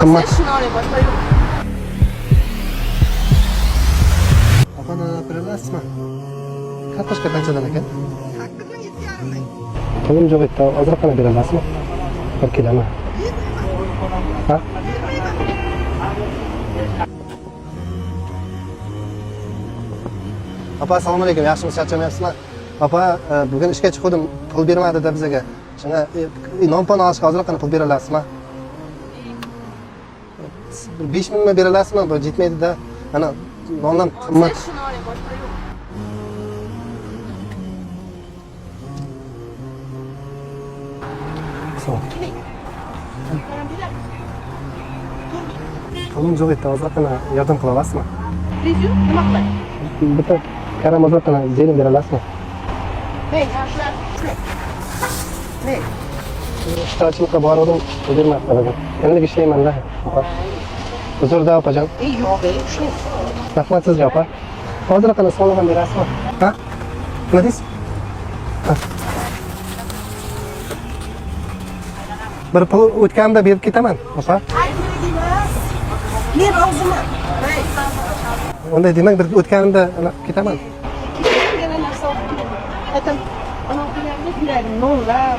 qimmat. Shuni oling, boshqa yo'q. Opani beralasizmi? Kartoshka qanchadan ekan? Takriban 7,5 ming. Pulim yo'q edi, ozroqroq beralasizmi? 1 kilomi? Ha? Opa, assalomu alaykum. Yaxshimisiz, charchamayapsizmi? Opa, bugun ishga chiqdim, pul bermadi-da bizga. Shunga non-pon olishga ozroqroq pul beralasizmi? 5 mingmi beralasizmi? Bu yetmaydi-da. Ana nondan qimmat. Shuni oling, boshqa yo'q. Pulim yo'q edi, ozroqroq yordam qila olasizmi? Rejim nima qilay? Bitta karam ozroqroq zeling beralasizmi? Men yaxshilar. Men Ishtirokchilikqa bordim, pul bermabdi bugun. Endi ishlayman-da. Uzr-da opajon. yo'q, shuning. Rahmat sizga opa. Ozroqroq sovg'a ham berasizmi? Ha? Nima deysiz? Ha. Bir pul o'tganimda berib ketaman, opa. Men roziman. Unday demang, bir o'tganimda ketaman. Yana narsa olib kelaman. Aytam, ana o'qiganda yuragim nonlar,